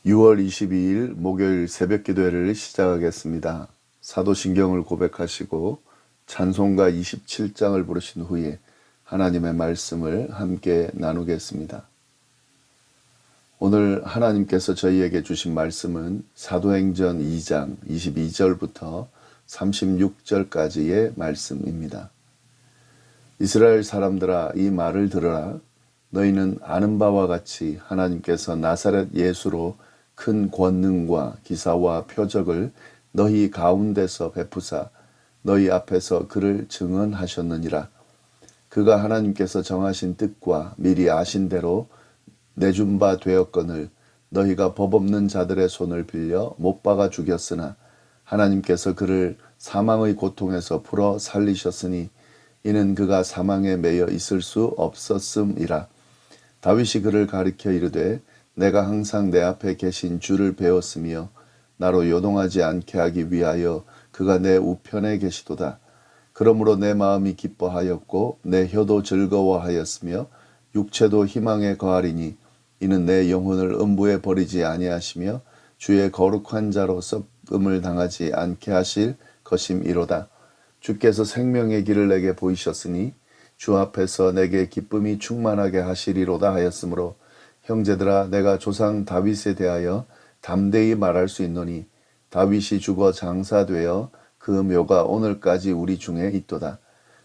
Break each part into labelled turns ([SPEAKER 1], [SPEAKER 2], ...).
[SPEAKER 1] 6월 22일 목요일 새벽 기도회를 시작하겠습니다. 사도신경을 고백하시고 찬송가 27장을 부르신 후에 하나님의 말씀을 함께 나누겠습니다. 오늘 하나님께서 저희에게 주신 말씀은 사도행전 2장 22절부터 36절까지의 말씀입니다. 이스라엘 사람들아, 이 말을 들으라. 너희는 아는 바와 같이 하나님께서 나사렛 예수로 큰 권능과 기사와 표적을 너희 가운데서 베푸사 너희 앞에서 그를 증언하셨느니라. 그가 하나님께서 정하신 뜻과 미리 아신 대로 내준 바 되었거늘 너희가 법 없는 자들의 손을 빌려 못 박아 죽였으나 하나님께서 그를 사망의 고통에서 풀어 살리셨으니 이는 그가 사망에 매여 있을 수 없었음이라. 다윗이 그를 가리켜 이르되 내가 항상 내 앞에 계신 주를 배웠으며 나로 요동하지 않게 하기 위하여 그가 내 우편에 계시도다. 그러므로 내 마음이 기뻐하였고 내 혀도 즐거워하였으며 육체도 희망에 거하리니 이는 내 영혼을 음부에 버리지 아니하시며 주의 거룩한 자로 썩음을 당하지 않게 하실 것임이로다. 주께서 생명의 길을 내게 보이셨으니 주 앞에서 내게 기쁨이 충만하게 하시리로다 하였으므로 형제들아, 내가 조상 다윗에 대하여 담대히 말할 수 있노니 다윗이 죽어 장사되어 그 묘가 오늘까지 우리 중에 있도다.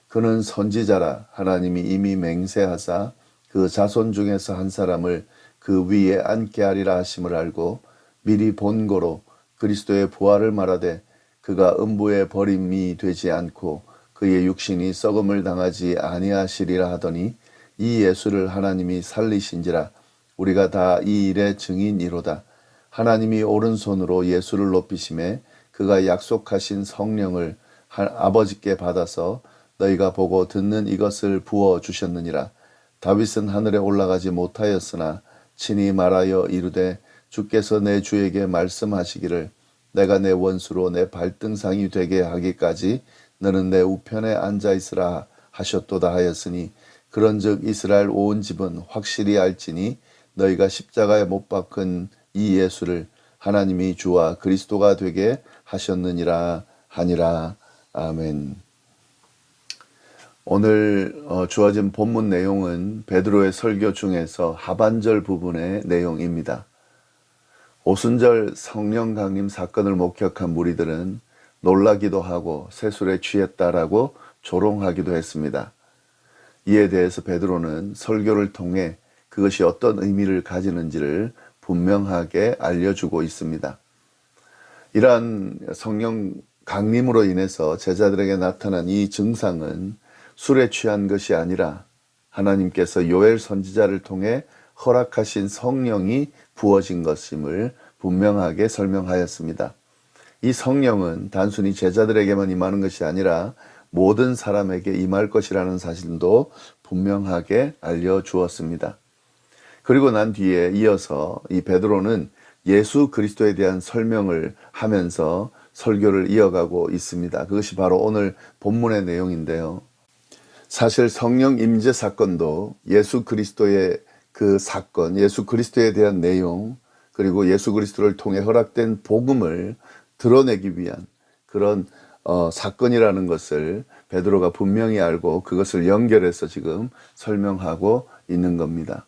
[SPEAKER 1] 그는 선지자라. 하나님이 이미 맹세하사 그 자손 중에서 한 사람을 그 위에 앉게 하리라 하심을 알고 미리 본고로 그리스도의 부활을 말하되 그가 음부에 버림이 되지 않고 그의 육신이 썩음을 당하지 아니하시리라 하더니 이 예수를 하나님이 살리신지라. 우리가 다 이 일의 증인이로다. 하나님이 오른손으로 예수를 높이심에 그가 약속하신 성령을 아버지께 받아서 너희가 보고 듣는 이것을 부어 주셨느니라. 다윗은 하늘에 올라가지 못하였으나 친히 말하여 이르되 주께서 내 주에게 말씀하시기를 내가 내 원수로 내 발등상이 되게 하기까지 너는 내 우편에 앉아 있으라 하셨도다 하였으니 그런즉 이스라엘 온 집은 확실히 알지니 너희가 십자가에 못 박은 이 예수를 하나님이 주와 그리스도가 되게 하셨느니라 하니라. 아멘. 오늘 주어진 본문 내용은 베드로의 설교 중에서 하반절 부분의 내용입니다. 오순절 성령 강림 사건을 목격한 무리들은 놀라기도 하고 세술에 취했다라고 조롱하기도 했습니다. 이에 대해서 베드로는 설교를 통해 그것이 어떤 의미를 가지는지를 분명하게 알려주고 있습니다. 이러한 성령 강림으로 인해서 제자들에게 나타난 이 증상은 술에 취한 것이 아니라 하나님께서 요엘 선지자를 통해 허락하신 성령이 부어진 것임을 분명하게 설명하였습니다. 이 성령은 단순히 제자들에게만 임하는 것이 아니라 모든 사람에게 임할 것이라는 사실도 분명하게 알려주었습니다. 그리고 난 뒤에 이어서 이 베드로는 예수 그리스도에 대한 설명을 하면서 설교를 이어가고 있습니다. 그것이 바로 오늘 본문의 내용인데요. 사실 성령 임재 사건도 예수 그리스도의 그 사건, 예수 그리스도에 대한 내용, 그리고 예수 그리스도를 통해 허락된 복음을 드러내기 위한 그런 사건이라는 것을 베드로가 분명히 알고 그것을 연결해서 지금 설명하고 있는 겁니다.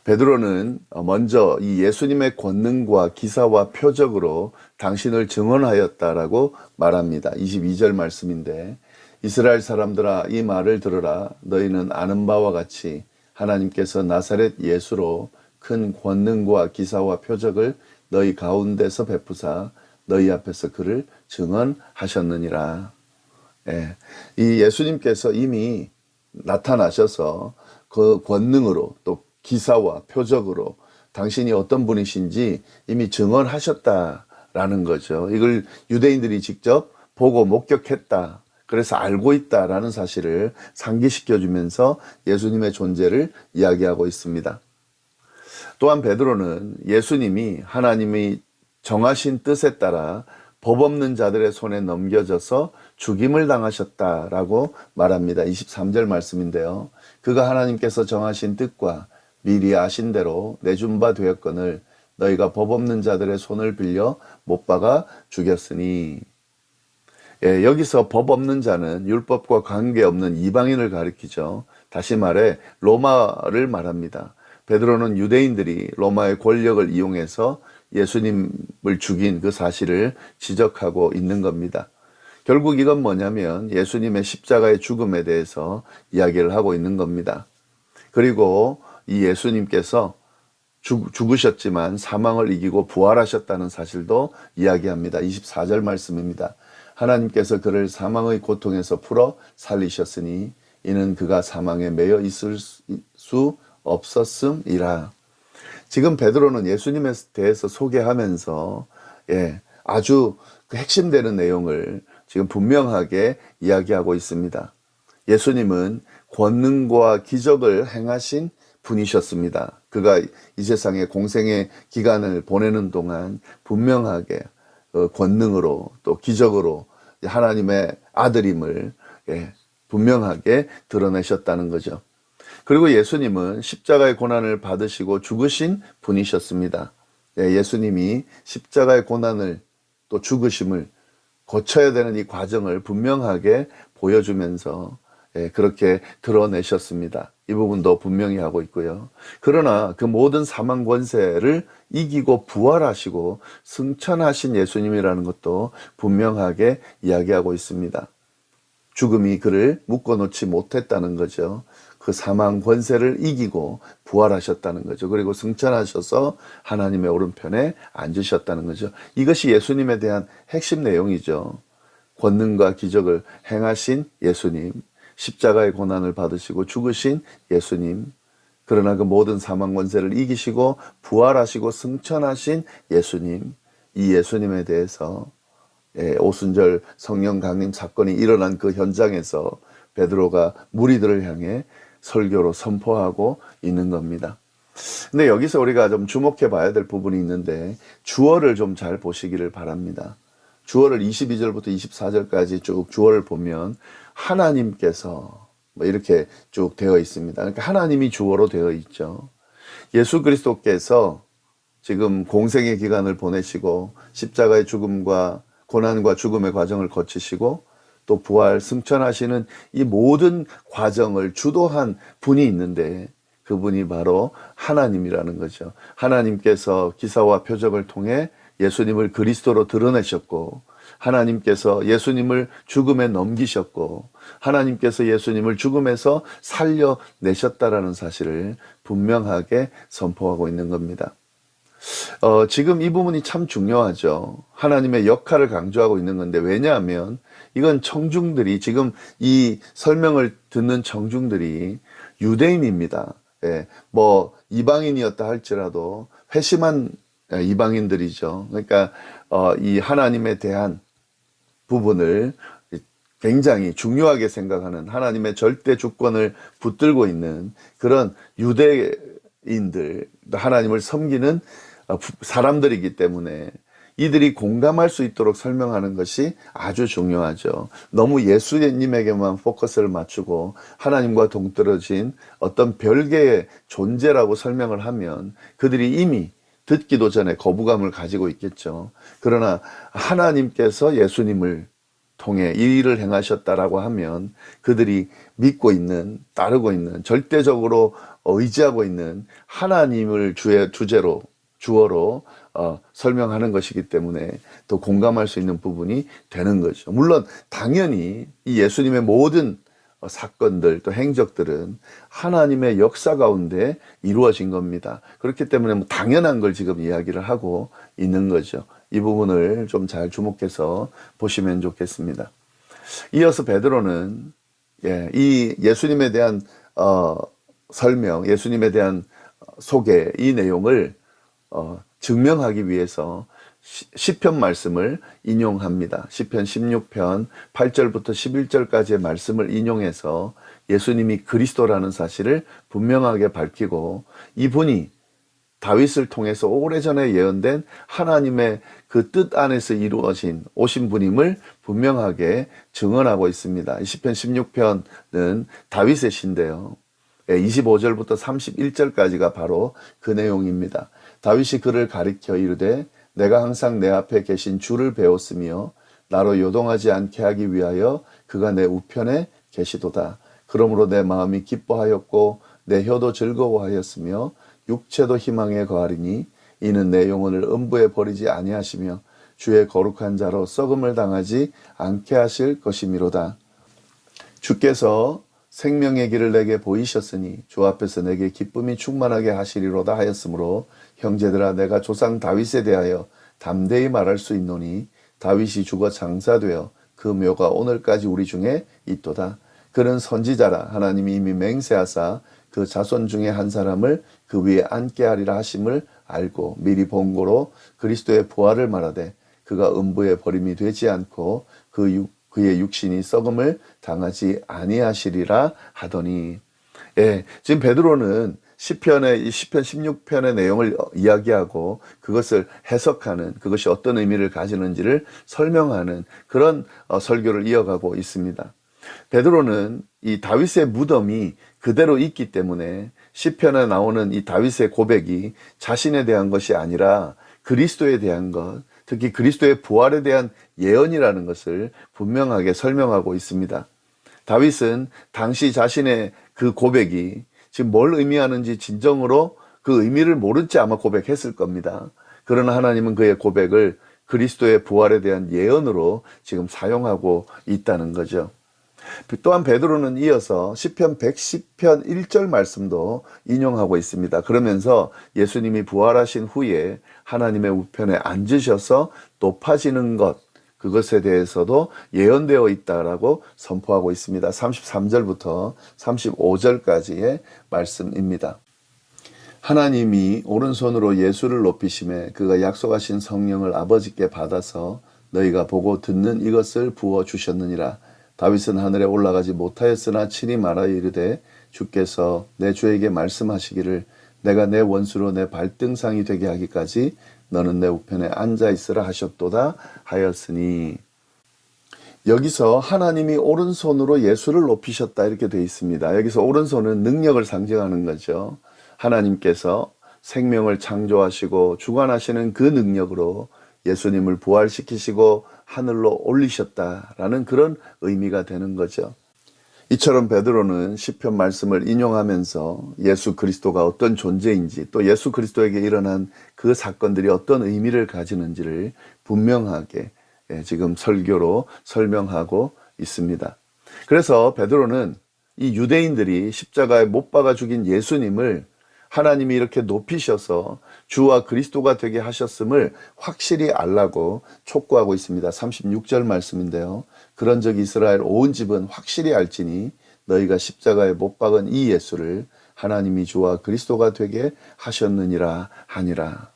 [SPEAKER 1] 베드로는 먼저 이 예수님의 권능과 기사와 표적으로 당신을 증언하였다라고 말합니다. 22절 말씀인데 이스라엘 사람들아, 이 말을 들으라. 너희는 아는 바와 같이 하나님께서 나사렛 예수로 큰 권능과 기사와 표적을 너희 가운데서 베푸사 너희 앞에서 그를 증언하셨느니라. 이 예수님께서 이미 나타나셔서 그 권능으로 또 기사와 표적으로 당신이 어떤 분이신지 이미 증언하셨다라는 거죠. 이걸 유대인들이 직접 보고 목격했다. 그래서 알고 있다라는 사실을 상기시켜주면서 예수님의 존재를 이야기하고 있습니다. 또한 베드로는 예수님이 하나님이 정하신 뜻에 따라 법 없는 자들의 손에 넘겨져서 죽임을 당하셨다라고 말합니다. 23절 말씀인데요. 그가 하나님께서 정하신 뜻과 미리 아신 대로 내준 바 되었거늘 너희가 법 없는 자들의 손을 빌려 못 박아 죽였으니. 예, 여기서 법 없는 자는 율법과 관계없는 이방인을 가리키죠. 다시 말해 로마를 말합니다. 베드로는 유대인들이 로마의 권력을 이용해서 예수님을 죽인 그 사실을 지적하고 있는 겁니다. 결국 이건 뭐냐면 예수님의 십자가의 죽음에 대해서 이야기를 하고 있는 겁니다. 그리고 이 예수님께서 죽으셨지만 사망을 이기고 부활하셨다는 사실도 이야기합니다. 24절 말씀입니다. 하나님께서 그를 사망의 고통에서 풀어 살리셨으니 이는 그가 사망에 매여 있을 수 없었음이라. 지금 베드로는 예수님에 대해서 소개하면서 아주 그 핵심되는 내용을 지금 분명하게 이야기하고 있습니다. 예수님은 권능과 기적을 행하신 분이셨습니다. 그가 이 세상에 공생의 기간을 보내는 동안 분명하게 권능으로 또 기적으로 하나님의 아들임을 분명하게 드러내셨다는 거죠. 그리고 예수님은 십자가의 고난을 받으시고 죽으신 분이셨습니다. 예수님이 십자가의 고난을 또 죽으심을 거쳐야 되는 이 과정을 분명하게 보여주면서 그렇게 드러내셨습니다. 이 부분도 분명히 하고 있고요. 그러나 그 모든 사망 권세를 이기고 부활하시고 승천하신 예수님이라는 것도 분명하게 이야기하고 있습니다. 죽음이 그를 묶어놓지 못했다는 거죠. 그 사망 권세를 이기고 부활하셨다는 거죠. 그리고 승천하셔서 하나님의 오른편에 앉으셨다는 거죠. 이것이 예수님에 대한 핵심 내용이죠. 권능과 기적을 행하신 예수님, 십자가의 고난을 받으시고 죽으신 예수님, 그러나 그 모든 사망 권세를 이기시고 부활하시고 승천하신 예수님, 이 예수님에 대해서 오순절 성령 강림 사건이 일어난 그 현장에서 베드로가 무리들을 향해 설교로 선포하고 있는 겁니다. 근데 여기서 우리가 좀 주목해 봐야 될 부분이 있는데 주어를 좀 잘 보시기를 바랍니다. 주어를 22절부터 24절까지 쭉 주어를 보면 하나님께서 이렇게 쭉 되어 있습니다. 그러니까 하나님이 주어로 되어 있죠. 예수 그리스도께서 지금 공생의 기간을 보내시고 십자가의 죽음과 고난과 죽음의 과정을 거치시고 또 부활 승천하시는 이 모든 과정을 주도한 분이 있는데 그분이 바로 하나님이라는 거죠. 하나님께서 기사와 표적을 통해 예수님을 그리스도로 드러내셨고 하나님께서 예수님을 죽음에 넘기셨고 하나님께서 예수님을 죽음에서 살려내셨다라는 사실을 분명하게 선포하고 있는 겁니다. 지금 이 부분이 참 중요하죠. 하나님의 역할을 강조하고 있는 건데 왜냐하면 이건 청중들이 지금 이 설명을 듣는 청중들이 유대인입니다. 뭐 이방인이었다 할지라도 회심한 이방인들이죠. 그러니까 이 하나님에 대한 부분을 굉장히 중요하게 생각하는 하나님의 절대 주권을 붙들고 있는 그런 유대인들, 하나님을 섬기는 사람들이기 때문에 이들이 공감할 수 있도록 설명하는 것이 아주 중요하죠. 너무 예수님에게만 포커스를 맞추고 하나님과 동떨어진 어떤 별개의 존재라고 설명을 하면 그들이 이미 듣기도 전에 거부감을 가지고 있겠죠. 그러나 하나님께서 예수님을 통해 이 일을 행하셨다라고 하면 그들이 믿고 있는, 따르고 있는, 절대적으로 의지하고 있는 하나님을 주어로 설명하는 것이기 때문에 더 공감할 수 있는 부분이 되는 거죠. 물론 당연히 이 예수님의 모든 사건들 또 행적들은 하나님의 역사 가운데 이루어진 겁니다. 그렇기 때문에 뭐 당연한 걸 지금 이야기를 하고 있는 거죠. 이 부분을 좀 잘 주목해서 보시면 좋겠습니다. 이어서 베드로는 이 예수님에 대한 설명, 예수님에 대한 소개, 이 내용을 증명하기 위해서 시편 말씀을 인용합니다. 시편 16편 8절부터 11절까지의 말씀을 인용해서 예수님이 그리스도라는 사실을 분명하게 밝히고 이분이 다윗을 통해서 오래전에 예언된 하나님의 그 뜻 안에서 이루어진 오신 분임을 분명하게 증언하고 있습니다. 시편 16편은 다윗의 시인데요. 25절부터 31절까지가 바로 그 내용입니다. 다윗이 그를 가리켜 이르되 내가 항상 내 앞에 계신 주를 배웠으며 나로 요동하지 않게 하기 위하여 그가 내 우편에 계시도다. 그러므로 내 마음이 기뻐하였고 내 혀도 즐거워하였으며 육체도 희망에 거하리니 이는 내 영혼을 음부에 버리지 아니하시며 주의 거룩한 자로 썩음을 당하지 않게 하실 것이미로다. 주께서 생명의 길을 내게 보이셨으니 주 앞에서 내게 기쁨이 충만하게 하시리로다 하였으므로 형제들아 내가 조상 다윗에 대하여 담대히 말할 수 있노니 다윗이 죽어 장사되어 그 묘가 오늘까지 우리 중에 있도다. 그는 선지자라 하나님이 이미 맹세하사 그 자손 중에 한 사람을 그 위에 앉게 하리라 하심을 알고 미리 본고로 그리스도의 부활을 말하되 그가 음부에 버림이 되지 않고 그의 육신이 썩음을 당하지 아니하시리라 하더니. 지금 베드로는 시편 16편의 내용을 이야기하고 그것을 해석하는, 그것이 어떤 의미를 가지는지를 설명하는 그런 설교를 이어가고 있습니다. 베드로는 이 다윗의 무덤이 그대로 있기 때문에 시편에 나오는 이 다윗의 고백이 자신에 대한 것이 아니라 그리스도에 대한 것, 특히 그리스도의 부활에 대한 예언이라는 것을 분명하게 설명하고 있습니다. 다윗은 당시 자신의 그 고백이 지금 뭘 의미하는지 진정으로 그 의미를 모른 채 아마 고백했을 겁니다. 그러나 하나님은 그의 고백을 그리스도의 부활에 대한 예언으로 지금 사용하고 있다는 거죠. 또한 베드로는 이어서 시편 110편 1절 말씀도 인용하고 있습니다. 그러면서 예수님이 부활하신 후에 하나님의 우편에 앉으셔서 높아지는 것, 그것에 대해서도 예언되어 있다라고 선포하고 있습니다. 33절부터 35절까지의 말씀입니다. 하나님이 오른손으로 예수를 높이심에 그가 약속하신 성령을 아버지께 받아서 너희가 보고 듣는 이것을 부어 주셨느니라. 다윗은 하늘에 올라가지 못하였으나 친히 말하여 이르되 주께서 내 주에게 말씀하시기를 내가 내 원수로 내 발등상이 되게 하기까지 너는 내 우편에 앉아 있으라 하셨도다 하였으니. 여기서 하나님이 오른손으로 예수를 높이셨다 이렇게 되어 있습니다. 여기서 오른손은 능력을 상징하는 거죠. 하나님께서 생명을 창조하시고 주관하시는 그 능력으로 예수님을 부활시키시고 하늘로 올리셨다라는 그런 의미가 되는 거죠. 이처럼 베드로는 시편 말씀을 인용하면서 예수 그리스도가 어떤 존재인지 또 예수 그리스도에게 일어난 그 사건들이 어떤 의미를 가지는지를 분명하게 지금 설교로 설명하고 있습니다. 그래서 베드로는 이 유대인들이 십자가에 못 박아 죽인 예수님을 하나님이 이렇게 높이셔서 주와 그리스도가 되게 하셨음을 확실히 알라고 촉구하고 있습니다. 36절 말씀인데요. 그런즉 이스라엘 온 집은 확실히 알지니 너희가 십자가에 못 박은 이 예수를 하나님이 주와 그리스도가 되게 하셨느니라 하니라.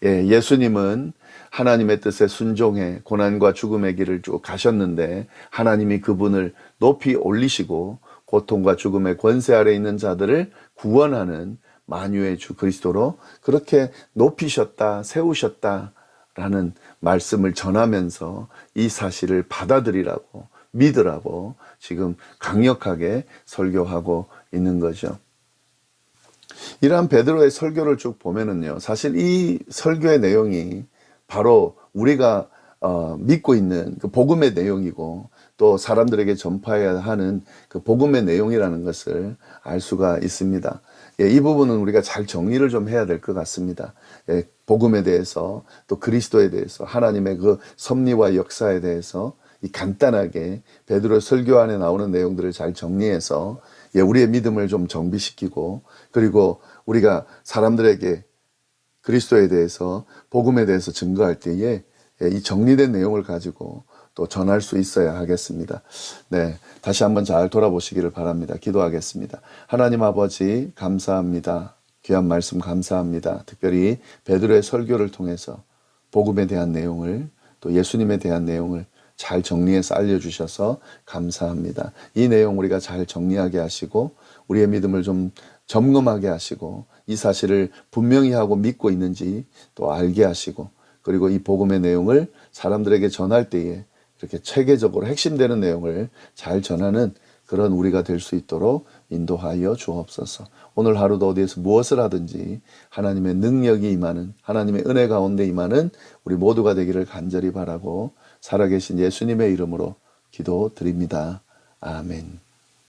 [SPEAKER 1] 예수님은 하나님의 뜻에 순종해 고난과 죽음의 길을 쭉 가셨는데 하나님이 그분을 높이 올리시고 고통과 죽음의 권세 아래 있는 자들을 구원하는 만유의 주 그리스도로 그렇게 높이셨다, 세우셨다라는 말씀을 전하면서 이 사실을 받아들이라고, 믿으라고 지금 강력하게 설교하고 있는 거죠. 이러한 베드로의 설교를 쭉 보면은요, 사실 이 설교의 내용이 바로 우리가 믿고 있는 그 복음의 내용이고 또 사람들에게 전파해야 하는 그 복음의 내용이라는 것을 알 수가 있습니다. 이 부분은 우리가 잘 정리를 좀 해야 될 것 같습니다. 복음에 대해서 또 그리스도에 대해서 하나님의 그 섭리와 역사에 대해서 간단하게 베드로의 설교 안에 나오는 내용들을 잘 정리해서 우리의 믿음을 좀 정비시키고 그리고 우리가 사람들에게 그리스도에 대해서 복음에 대해서 증거할 때에 이 정리된 내용을 가지고 또 전할 수 있어야 하겠습니다. 다시 한번 잘 돌아보시기를 바랍니다. 기도하겠습니다. 하나님 아버지 감사합니다. 귀한 말씀 감사합니다. 특별히 베드로의 설교를 통해서 복음에 대한 내용을 또 예수님에 대한 내용을 잘 정리해서 알려주셔서 감사합니다. 이 내용 우리가 잘 정리하게 하시고 우리의 믿음을 좀 점검하게 하시고 이 사실을 분명히 하고 믿고 있는지 또 알게 하시고 그리고 이 복음의 내용을 사람들에게 전할 때에 이렇게 체계적으로 핵심되는 내용을 잘 전하는 그런 우리가 될 수 있도록 인도하여 주옵소서. 오늘 하루도 어디에서 무엇을 하든지 하나님의 능력이 임하는, 하나님의 은혜 가운데 임하는 우리 모두가 되기를 간절히 바라고 살아계신 예수님의 이름으로 기도드립니다. 아멘.